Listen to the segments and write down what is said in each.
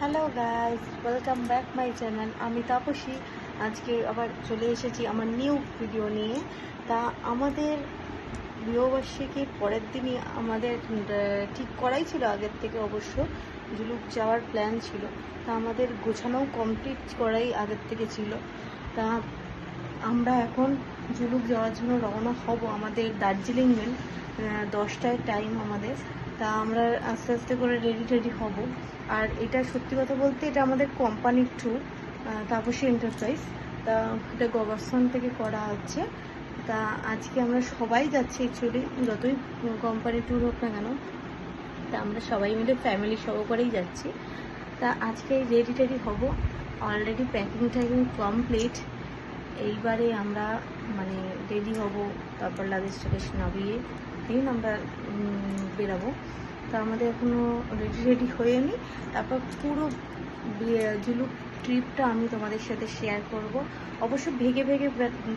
Hello guys, welcome back my channel. আমি তাপসী। আজকে আবার চলে এসেছি আমার নিউ ভিডিও নিয়ে। তা আমাদের বিবাহবার্ষিকীর পরের দিনই আমাদের ঠিক করাই ছিল, আগের থেকে অবশ্য জুলুক যাওয়ার প্ল্যান ছিল। তা আমাদের গোছানোও কমপ্লিট করাই আগের থেকে ছিল। তা আমরা এখন জুলুক যাওয়ার জন্য রওনা হব। আমাদের দার্জিলিং মেল 10টায় টাইম আমাদের। তা আমরা আস্তে আস্তে করে রেডি হব। আর এটা সত্যি কথা বলতে এটা আমাদের কোম্পানির ট্যুর, তাপসী এন্টারপ্রাইজ। তা এটা গভর্নমেন্ট থেকে করা হচ্ছে। তা আজকে আমরা সবাই যাচ্ছি অ্যাকচুয়ালি, যতই কোম্পানি ট্যুর হোক না কেন। তা আমরা সবাই মিলে ফ্যামিলি সহকারেই যাচ্ছি। তা আজকে রেডি হব। Already packing complete. এইবারে আমরা রেডি হব, তারপর লাগেজ টাগেজ নামিয়ে দিন আমরা বেরাবো। তা আমাদের এখনও রেডি হয়নি। তারপর পুরো জুলুক ট্রিপটা আমি তোমাদের সাথে শেয়ার করব। অবশ্য ভেগে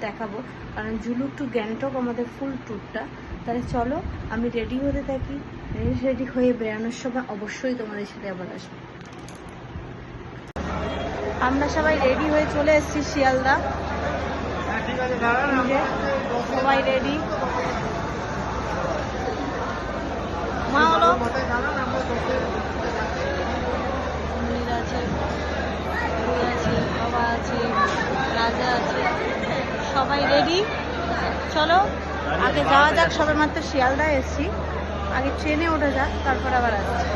দেখাবো, কারণ জুলুক টু গ্যাংটক আমাদের ফুল ট্যুরটা। তাহলে চলো আমি রেডি হতে থাকি। রেডি হয়ে বেরানোর সময় অবশ্যই তোমাদের সাথে আবার আসবো। আমরা সবাই রেডি হয়ে চলে এসেছি শিয়ালদা। সবাই রেডি। মা হলো আছে, বাবা আছে, রাজা আছে, সবাই রেডি। চলো আগে যাওয়া যাক। সবে মাত্র শিয়ালদায় এসেছি, আগে ট্রেনে ওঠা যাক, তারপর আবার আসছি।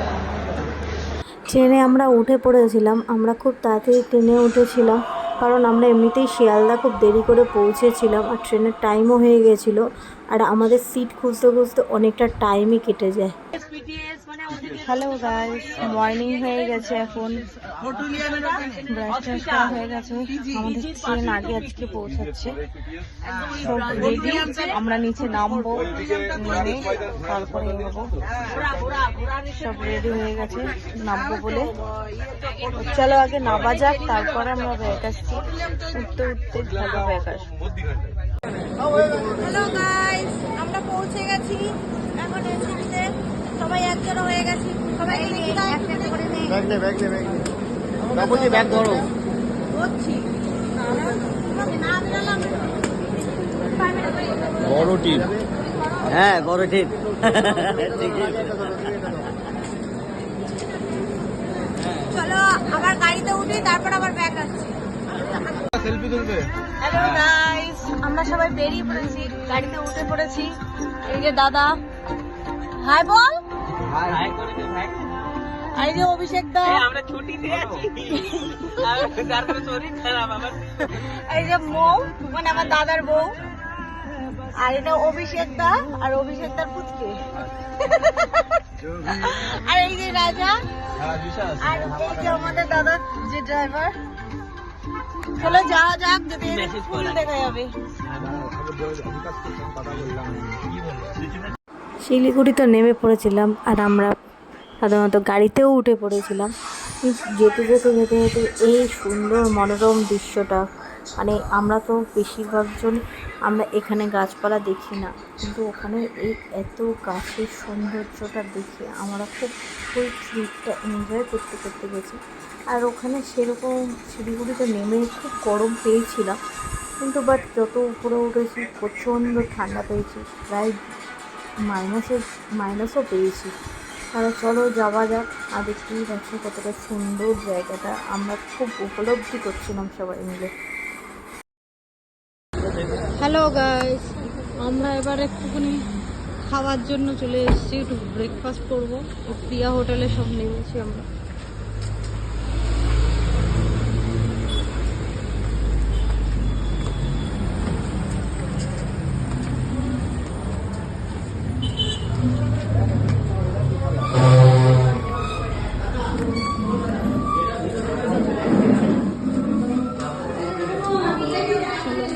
ট্রেনে আমরা উঠে পড়েছিলাম। আমরা খুব তাড়াতাড়ি ট্রেনে উঠেছিলাম, কারণ আমরা এমনিতেই শিয়ালদা খুব দেরি করে পৌঁছেছিলাম, আর ট্রেনের টাইমও হয়ে গেছিলো। আর আমাদের সিট খুঁজতে অনেকটা টাইমই কেটে যায়। হ্যালো গাইস, মর্নিং হয়ে গেছে, এখন ব্রাশ করা হয়ে গেছে। আমাদের ট্রেন আগে আজকে পৌঁছাচ্ছে। সব রেডি, আমরা নিচে নামবো, নেমে তারপরে এগোবো। সব রেডি হয়ে গেছে নামবো বলে। চলো আগে নামা যাক, তারপরে আমরা ব্যাক আসছি। উঠতে ভালো ব্যাক আসবো। হ্যালো গাইস, আমরা পৌঁছে গেছি এখন এসিতে। সবাই একজন হয়ে গেছি। সবাই ব্যাগ ধরো হচ্ছি। বড় টিম, হ্যাঁ বড় টিম। চলো আবার গাড়িতে উঠি, তারপর আবার ব্যাগ আসছি। হ্যালো গাইস, আমরা সবাই বেরিয়ে পড়েছি, গাড়িতে উঠে পড়েছি। এই যে দাদা, হাই বল। এই যে অভিষেক দা, আমরা ছুটিতে আছি। এই যে মৌ, মানে আমার দাদার বউ। আর এটা অভিষেক দা, আর অভিষেক দার পুত্রী। আর এই যে রাজা, আর এই যে আমাদের দাদা যে ড্রাইভার। চলো যাওয়া যাক, যদি ফুল দেখা যাবে। শিলিগুড়িতে নেমে পড়েছিলাম, আর আমরা সাধারণত গাড়িতেও উঠে পড়েছিলাম। যেতে এই সুন্দর মনোরম দৃশ্যটা, আমরা তো বেশিরভাগজন আমরা এখানে গাছপালা দেখি না, কিন্তু ওখানে এই এত গাছের সৌন্দর্যটা দেখে আমরা খুব ফুল ট্রিপটা এনজয় করতে গেছি। আর ওখানে সেরকম শিলিগুড়িতে নেমে খুব গরম পেয়েছিলাম, কিন্তু যত উপরে উঠেছি প্রচণ্ড ঠান্ডা পেয়েছি, প্রায় মাইনাসও পেয়েছি। তাহলে চলো যাওয়া যাক। আর দেখতেই পাচ্ছি কতটা সুন্দর জায়গাটা, আমরা খুব উপলব্ধি করছিলাম সবাই মিলে। হ্যালো গাইস, আমরা এবার একটুখানি খাওয়ার জন্য চলে এসেছি, একটু ব্রেকফাস্ট করবো। প্রিয়া হোটেলে সব নেমেছি আমরা।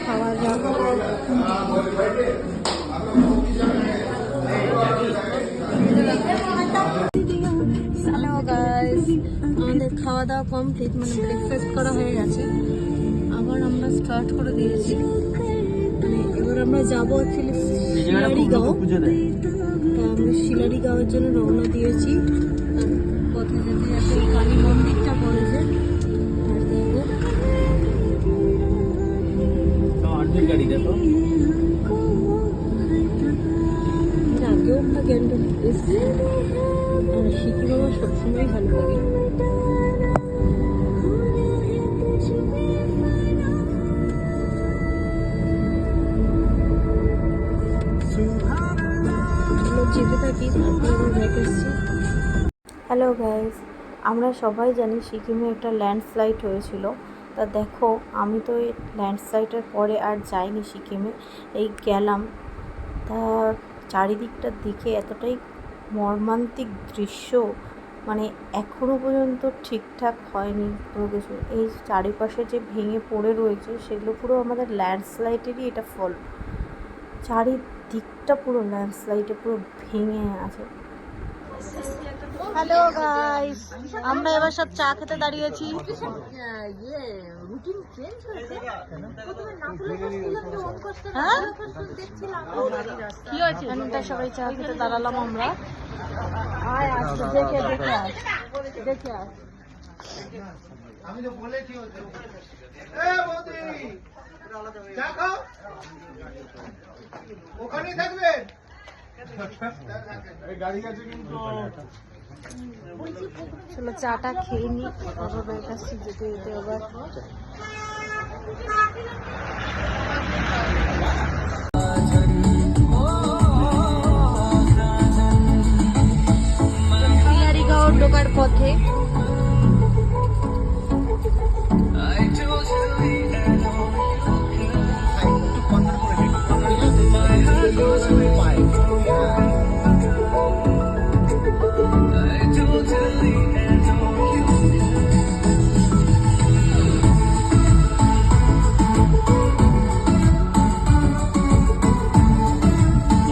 খাওয়া যাক। হ্যালো গাইস, আমাদের খাওয়া দাওয়া কমপ্লিট, ব্রেকফাস্ট করা হয়ে গেছে। আবার আমরা স্টার্ট করে দিয়েছি। এবার আমরা যাবো অ্যাকচুয়ালি শিলারিগাঁও। আমরা শিলারিগাঁওয়ের জন্য রওনা দিয়েছি। পথে যেতে কালী মন্দিরটা ভালো লাগে। যেতে থাকি, তারপরে আবার ব্যাক আসছি। হ্যালো গাইস, আমরা সবাই জানি সিকিমে একটা ল্যান্ডস্লাইড হয়েছিল। তা দেখো, আমি তো এই ল্যান্ডস্লাইডের পরে আর যাইনি সিকিমে, এই গেলাম। তা চারিদিকটা দেখে এতটাই মর্মান্তিক দৃশ্য, মানে এখনও পর্যন্ত ঠিকঠাক হয়নি কোনো কিছু। এই চারিপাশে যে ভেঙে পড়ে রয়েছে সেগুলো পুরো আমাদের ল্যান্ডস্লাইডেরই এটা ফল। চারিদিকটা পুরো ল্যান্ডস্লাইডে পুরো ভেঙে আছে। হ্যালো গাইস, আমরা এবার সব চা খেতে দাঁড়িয়েছি। হ্যাঁ? কি হয়েছে? এখানটা সবাই চা খেতে দাঁড়ালাম আমরা। দেখে আস। আমি তো বলেছি ওখানেই থাকবে। চলো চাটা খেয়ে নি, বাবার কাছে যেতে যেতে আবার। ঢোকার পথে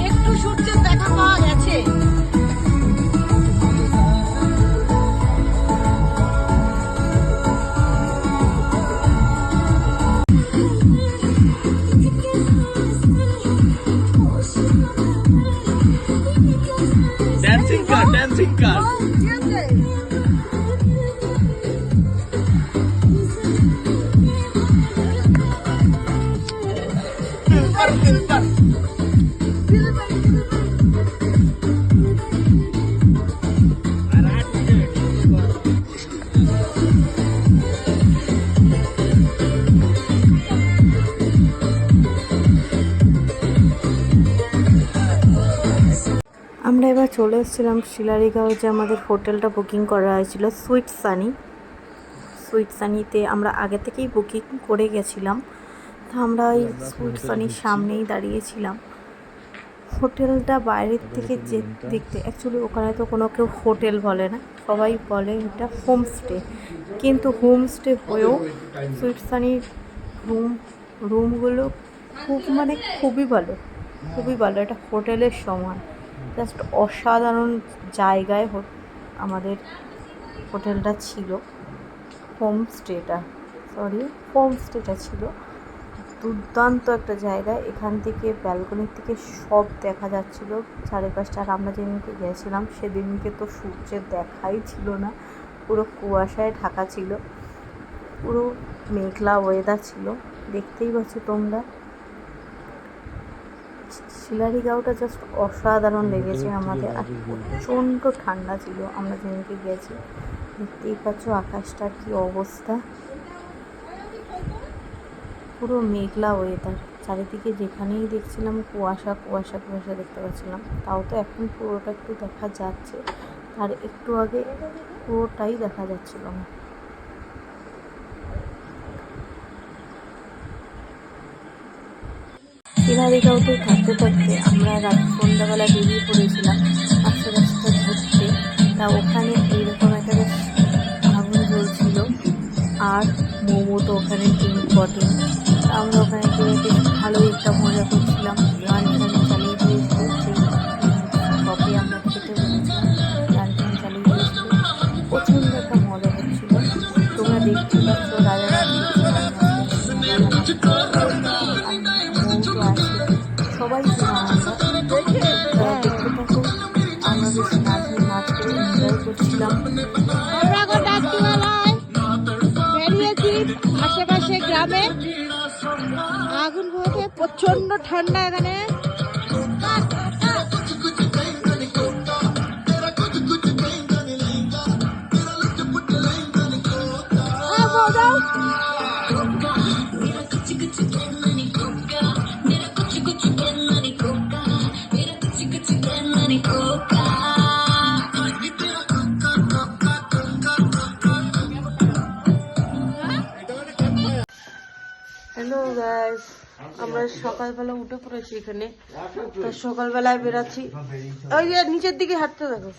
একটু সূর্যের দেখা পাওয়া গেছে। dancing car. আমরা এবার চলে এসেছিলাম শিলারিগাঁও, যে আমাদের হোটেলটা বুকিং করা হয়েছিল সুইট সানিতে। আমরা আগে থেকেই বুকিং করে গেছিলাম। তো আমরা ওই সুইট সানির সামনেই দাঁড়িয়েছিলাম। হোটেলটা বাইরের থেকে দেখতে, অ্যাকচুয়ালি ওখানে তো কোনো কেউ হোটেল বলে না, সবাই বলে এটা হোমস্টে। কিন্তু হোমস্টে হয়েও সুইট সানির রুমগুলো খুবই ভালো, এটা হোটেলের সমান। জাস্ট অসাধারণ জায়গায় আমাদের হোটেলটা ছিল। হোমস্টেটা ছিল দুর্দান্ত একটা জায়গায়। এখান থেকে ব্যালকনির থেকে সব দেখা যাচ্ছিল চারিপাশটা। আর আমরা যেদিনকে গেছিলাম সেদিনকে তো সূর্যের দেখাই ছিল না, পুরো কুয়াশায় ঢাকা ছিল, পুরো মেঘলা ওয়েদার ছিল। দেখতেই পাচ্ছ তোমরা, শিলারিগাঁওটা জাস্ট অসাধারণ লেগেছে আমাদের। আর প্রচণ্ড ঠান্ডা ছিল আমরা যেদিনকে গেছি। দেখতেই পাচ্ছ আকাশটার কি অবস্থা, পুরো মেঘলা ওয়েদার। চারিদিকে যেখানেই দেখছিলাম কুয়াশা দেখতে পাচ্ছিলাম। তাও তো এখন পুরোটা একটু দেখা যাচ্ছে, আর একটু আগে পুরোটাই দেখা যাচ্ছিল না। শিলারিগাঁওতে থাকতে আমরা সন্ধ্যাবেলা বেরিয়ে পড়েছিলাম আস্তে ঘুরতে। তা ওখানে এইরকম একটা বেশ আগুন জ্বলছিল, আর মোমো তো ওখানে ইম্পর্টেন্ট। আমরা ওখানে গিয়ে বেশ ভালোই একটা মজা করছিলাম। গান চালিয়ে দিয়েছিল, সেই শপে আমরা খেতে বসেছিলাম, গান চালিয়ে দিয়েছিল, প্রচণ্ড একটা মজা হচ্ছিল। তোমরা দেখতে পাচ্ছ সবাই দেখতে থাকো। আমরা বেশ নাচ করে এনজয় করছিলাম। বেরিয়েছি আশেপাশে গ্রামে, আগুন পোহাতে, প্রচন্ড ঠান্ডা এখানে। গাইস, আমরা সকালবেলা উঠে পড়েছি এখানে। তো সকালবেলায় বেরাচ্ছি, ওই যে নিচের দিকে হাঁটতে দেখো।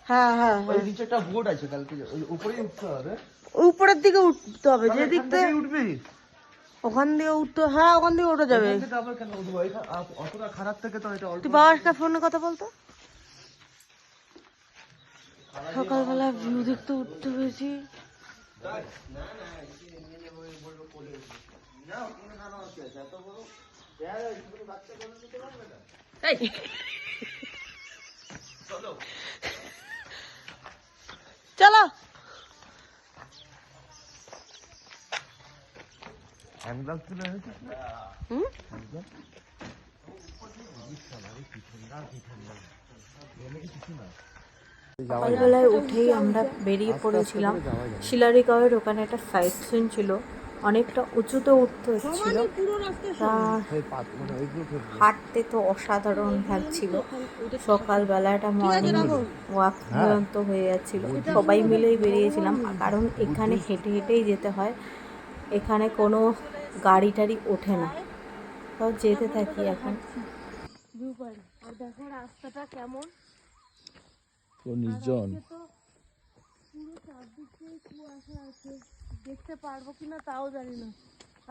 হ্যাঁ হ্যাঁ হ্যাঁ, নিচেটা বোর্ড আছে, কালকে উপরেই উঠতে হবে। উপরের দিকে উঠতে হবে, যে দিক থেকে উঠবি ওখান দিয়ে উঠতে, হ্যাঁ ওখান থেকে উঠে যাবে। আবার কেন উঠবো? অতটা খারাপ থেকে তো এটা তুই বাবাকে ফোনে কথা বলতো। সকালবেলা ভিউ দেখতে উঠতে হয়েছি। চলো হুম, সকালবেলায় উঠেই আমরা বেরিয়ে পড়েছিলাম। শিলারিগাঁওয়ের ওখানে একটা সাইট সিন ছিল, অনেকটা উঁচুতে উঠতে হচ্ছিল। তা হাঁটতে তো অসাধারণ লাগছিল। সকালবেলা একটা মর্নিং ওয়াক পর্যন্ত হয়ে যাচ্ছিল। সবাই মিলেই বেরিয়েছিলাম, কারণ এখানে হেঁটে হেঁটেই যেতে হয়, এখানে কোনো গাড়ি টাড়ি ওঠে না। তাও যেতে থাকি এখন। আর দেখো রাস্তাটা কেমন নির্জন। পুরো চারদিকে কুয়াশা আছে, দেখতে পারবো কিনা তাও জানি না।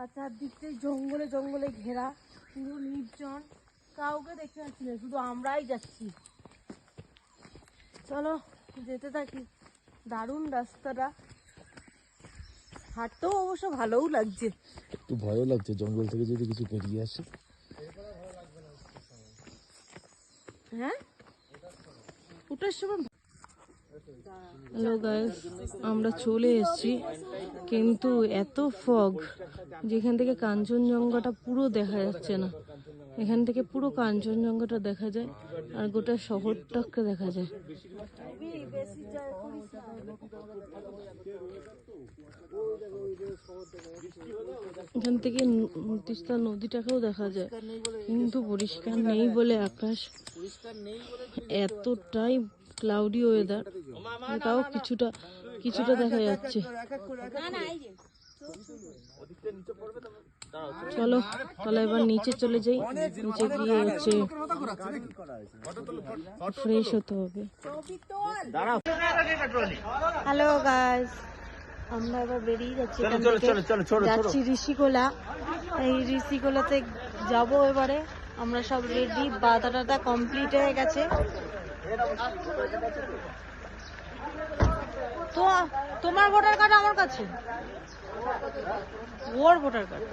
আর চারদিকটাই জঙ্গলে জঙ্গলে ঘেরা, পুরো নির্জন, কাউকে দেখতে পাচ্ছি না, শুধু আমরাই যাচ্ছি। চলো যেতে থাকি। দারুণ রাস্তাটা, হাঁটতেও অবশ্য ভালোও লাগছে। একটু ভয়ও লাগছে জঙ্গল থেকে যদি কিছু বেরিয়ে আসে। হ্যাঁ ওটার সময়। হ্যালো গাইস, আমরা চলে এসেছি, কিন্তু এত ফগ যেখান থেকে কাঞ্চনজঙ্ঘাটা পুরো দেখা যাচ্ছে না। এখান থেকে পুরো কাঞ্চনজঙ্ঘাটা দেখা যায়, আর গোটা শহরটাকে দেখা যায়। এখান থেকে তিস্তা নদীটাকেও দেখা যায়, কিন্তু পরিষ্কার নেই বলে আকাশ এতটাই ক্লাউডি ওয়েদার, তাও কিছুটা কিছুটা দেখা যাচ্ছে। চলো তাহলে এবার নিচে চলে যাই, নিচে গিয়ে হচ্ছে ফ্রেশ হতে হবে। হ্যালো গাইস, আমরা এবার বেরিয়ে যাচ্ছি, যাচ্ছি ঋষিকোলা। এই ঋষিকোলাতে যাবো এবারে। আমরা সব রেডি, বাধা টাধা কমপ্লিট হয়ে গেছে। তো তোমার ভোটার কার্ড আমার কাছে, ওর ভোটার কার্ড।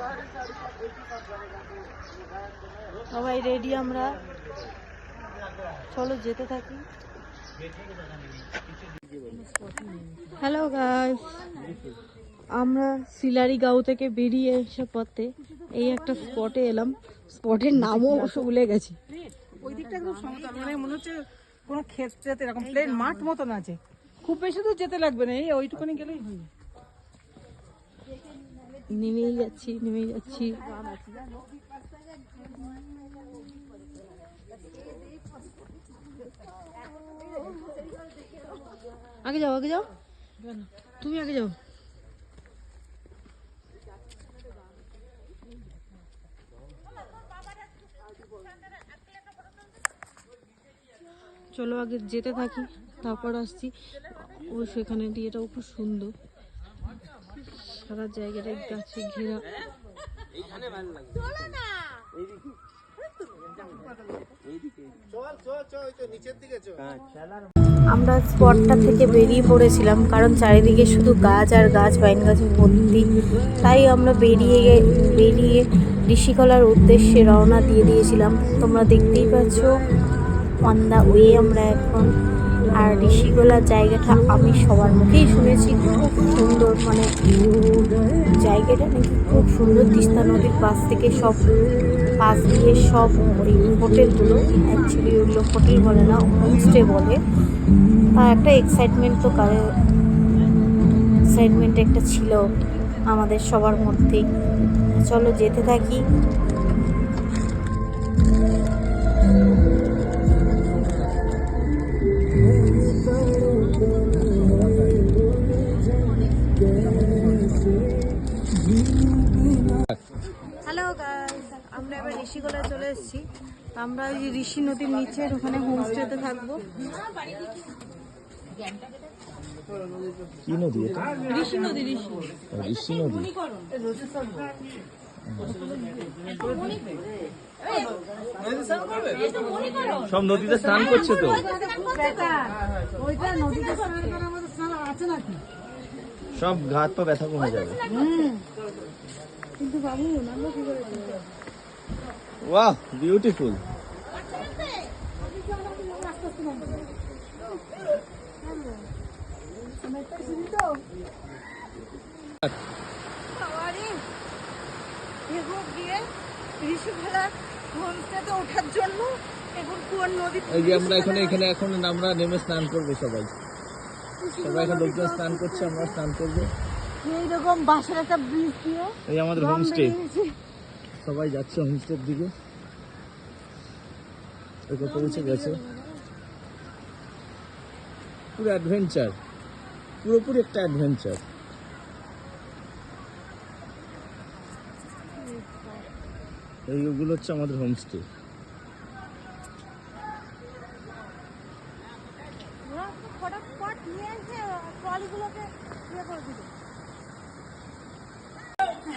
সবাই রেডি আমরা, চলো যেতে থাকি। হ্যালো গাইস, আমরা শিলারিগাঁও থেকে বেরিয়ে এসে পথে এই একটা স্পটে এলাম। স্পটের নামও অবশ্য ভুলে গেছি। ওই দিকটা একদম সমতল, মানে মনে হচ্ছে কোনো ক্ষেত এরকম প্লেন মাঠ মতন আছে, খুব বেশি দূর যেতে লাগবে না, এই ওইটুকুনি গেলেই হয়। নেমেই যাচ্ছি নেমেই যাচ্ছি। আগে যাও আগে যাও, তুমি আগে যাও। চলো আগে যেতে থাকি, তারপর আসছি। ও সেখানে দিয়ে, এটাও খুব সুন্দর, সারা জায়গাটা গাছে ঘেরা। আমরা স্পটটা থেকে বেরিয়ে পড়েছিলাম, কারণ চারিদিকে শুধু গাছ আর গাছ, পাইন গাছে ভর্তি। তাই আমরা বেরিয়ে ঋষিকলার উদ্দেশ্যে রওনা দিয়ে দিয়েছিলাম। তোমরা দেখতেই পাচ্ছ অন দ্য ওয়ে আমরা এখন। আর ঋষিকলার জায়গাটা আমি সবার মুখেই শুনেছি খুব সুন্দর, মানে জায়গাটা নাকি খুব সুন্দর। তিস্তা নদীর পাশ থেকে সব পাশ দিয়ে সব ওই হোটেলগুলো, অ্যাকচুয়ালি ওগুলো হোটেল বলে না, হোমস্টে বলে। তা একটা এক্সাইটমেন্ট তো এক্সাইটমেন্ট একটা ছিল আমাদের সবার মধ্যেই। চলো যেতে থাকি। এবার ঋষিগোলায় চলে এসেছি। আমরা ওই ঋষি নদীর নিচের ওখানে হোমস্টেতে থাকবো। কি নদী এটা? ঋষি নদী, ঋষি ঋষি নদী। সব নদীতে স্নান করছে তো। সব ঘাট তো ব্যথা কমে যাবে। কিন্তু বাবু নামবো কি করে? Wow, beautiful. ওঠার জন্য এখন কুয়ার নদী, এই যে আমরা এখানে এখন আমরা নেমে স্নান করবো সবাই। সবাই এখন লোকজন স্নান করছে, আমরা স্নান করবো। এইরকম বাঁশের একটা ব্রিজ দিয়ে এই আমাদের হোমস্টে, সবাই যাচ্ছে হোমস্টের দিকে। ওকে পৌঁছে গেছে। পুরো অ্যাডভেঞ্চার, পুরোপুরি একটা অ্যাডভেঞ্চার। এইগুলো হচ্ছে আমাদের হোমস্টে।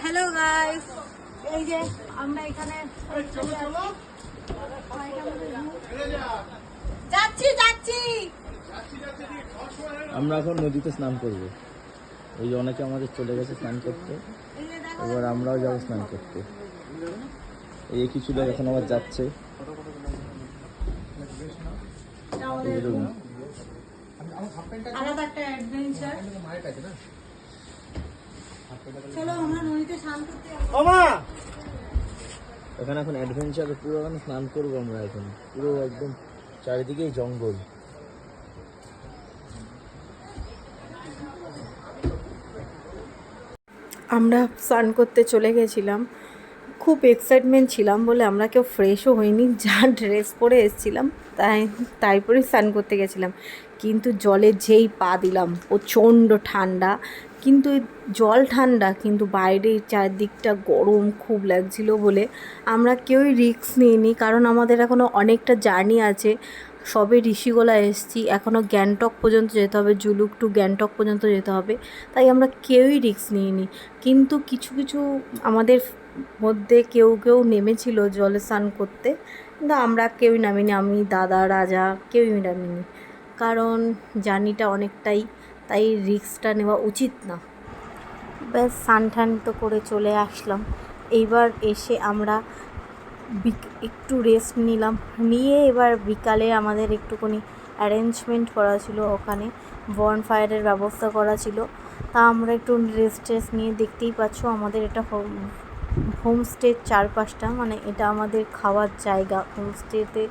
হ্যালো গাইস, এই যে আমরা এখানে যাচ্ছি। আমরা এখন নদীতে স্নান করব। এই যে অনেকে আমাদের চলে গেছে স্নান করতে, এবার আমরাও যাবো স্নান করতে। এই কিছু লোক এখন আবার যাচ্ছে। আলাদা একটা অ্যাডভেঞ্চার। চলো আমরা নদীতে স্নান করতে যাবো। এখানে এখন অ্যাডভেঞ্চার, পুরো মানে স্নান করবো আমরা এখন। পুরো একদম চারিদিকেই জঙ্গল। আমরা স্নান করতে চলে গেছিলাম। খুব এক্সাইটমেন্ট ছিলাম বলে আমরা কেউ ফ্রেশও হইনি, যা ড্রেস পরে এসেছিলাম তারপরেই স্নান করতে গেছিলাম। কিন্তু জলে যেই পা দিলাম প্রচণ্ড ঠান্ডা, কিন্তু জল ঠান্ডা কিন্তু বাইরের চারদিকটা গরম খুব লাগছিল বলে আমরা কেউই রিস্ক নিইনি। কারণ আমাদের এখনও অনেকটা জার্নি আছে। সবে ঋষিগোলা এসেছি, এখনও গ্যাংটক পর্যন্ত যেতে হবে, জুলুক টু গ্যাংটক পর্যন্ত যেতে হবে। তাই আমরা কেউই রিস্ক নিইনি। কিন্তু কিছু কিছু আমাদের মধ্যে কেউ নেমেছিল জলে স্নান করতে, কিন্তু আমরা কেউই নামিনি। আমি, দাদা, রাজা কেউই নামিনি, কারণ জার্নিটা অনেকটাই, তাই রিস্কটা নেওয়া উচিত না। ব্যাস স্নান টান তো করে চলে আসলাম। এইবার এসে আমরা একটু রেস্ট নিলাম, নিয়ে এবার বিকালে আমাদের একটুখানি অ্যারেঞ্জমেন্ট করা ছিল, ওখানে বনফায়ারের ব্যবস্থা করা ছিল। তা আমরা একটু রেস্ট নিয়ে, দেখতেই পাচ্ছ আমাদের এটা হোমস্টের চারপাশটা, মানে এটা আমাদের খাওয়ার জায়গা। হোমস্টেতে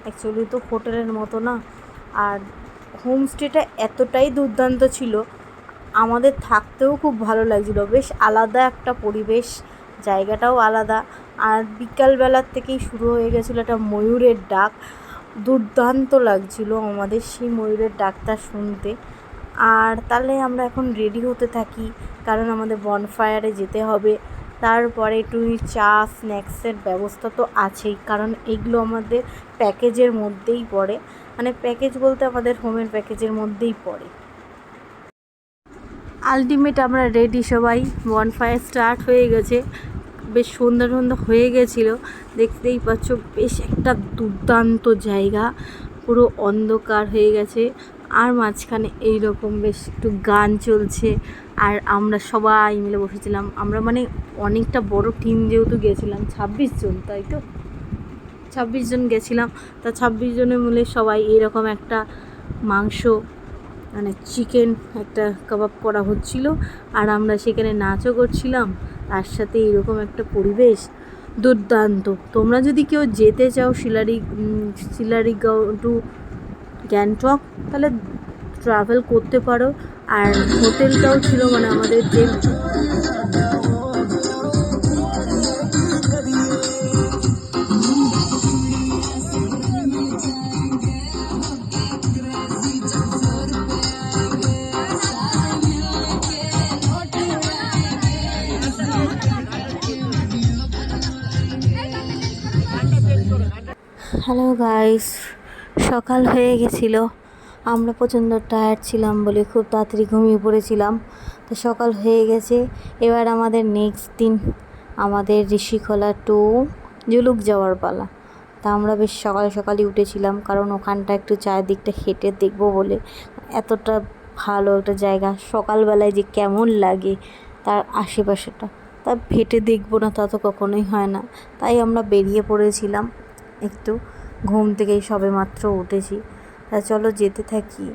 অ্যাকচুয়ালি তো হোটেলের মতো না, আর হোমস্টেটা এতটাই দুর্দান্ত ছিল, আমাদের থাকতেও খুব ভালো লাগছিল। বেশ আলাদা একটা পরিবেশ, জায়গাটাও আলাদা। আর বিকালবেলার থেকেই শুরু হয়ে গেছিলো একটা ময়ূরের ডাক, দুর্দান্ত লাগছিল আমাদের সেই ময়ূরের ডাকটা শুনতে। আর তাহলে আমরা এখন রেডি হতে থাকি, কারণ আমাদের বনফায়ারে যেতে হবে। তারপরে একটু চা স্ন্যাক্সের ব্যবস্থা তো আছেই, কারণ এগুলো আমাদের প্যাকেজের মধ্যেই পড়ে, মানে প্যাকেজ বলতে আমাদের হোমের প্যাকেজের মধ্যেই পড়ে। আলটিমেট আমরা রেডি সবাই, বনফায়ার স্টার্ট হয়ে গেছে। বেশ সুন্দর হয়ে গেছিলো, দেখতেই পাচ্ছ। বেশ একটা দুর্দান্ত জায়গা, পুরো অন্ধকার হয়ে গেছে, আর মাঝখানে এইরকম বেশ একটু গান চলছে। আর আমরা সবাই মিলে বসেছিলাম। আমরা মানে অনেকটা বড় টিম যেহেতু গেছিলাম, 26 জন, তাই তো 26 জন গেছিলাম। তা 26 জনে মিলে সবাই এরকম একটা মাংস, মানে চিকেন একটা কাবাব করা হচ্ছিল, আর আমরা সেখানে নাচও করছিলাম। তার সাথে এরকম একটা পরিবেশ দুর্দান্ত। তোমরা যদি কেউ যেতে চাও শিলারিগাঁও টু গ্যাংটক, তাহলে ট্রাভেল করতে পারো। আর হোটেলটাও ছিল, মানে আমাদের যে হ্যালো গাইস, সকাল হয়ে গেছিলো। আমরা প্রচণ্ড টায়ার্ড ছিলাম বলে খুব তাড়াতাড়ি ঘুমিয়ে পড়েছিলাম। তো সকাল হয়ে গেছে, এবার আমাদের নেক্সট দিন আমাদের ঋষিখোলা টু জুলুক যাওয়ার পালা। তা আমরা বেশ সকাল সকালই উঠেছিলাম, কারণ ওখানটা একটু চারিদিকটা হেঁটে দেখবো বলে। এতটা ভালো একটা জায়গা, সকালবেলায় যে কেমন লাগে তার আশেপাশেটা, তা হেঁটে দেখবো না তা তো কখনোই হয় না। তাই আমরা বেরিয়ে পড়েছিলাম, একটু ঘুম থেকেই সবে মাত্র উঠেছি। তা চলো যেতে থাকি।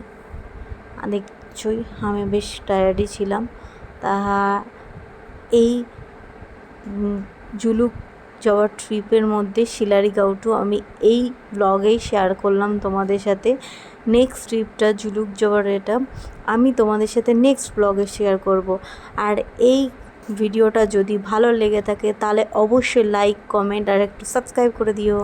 দেখছই আমি বেশ টায়ার্ডই ছিলাম। তা এই জুলুক যাওয়ার ট্রিপের মধ্যে শিলারিগাঁও আমি এই ব্লগেই শেয়ার করলাম তোমাদের সাথে। নেক্সট ট্রিপটা জুলুক যাওয়ার এটা আমি তোমাদের সাথে নেক্সট ব্লগে শেয়ার করব। আর এই ভিডিওটা যদি ভালো লেগে থাকে তাহলে অবশ্যই লাইক, কমেন্ট আর একটু সাবস্ক্রাইব করে দিও।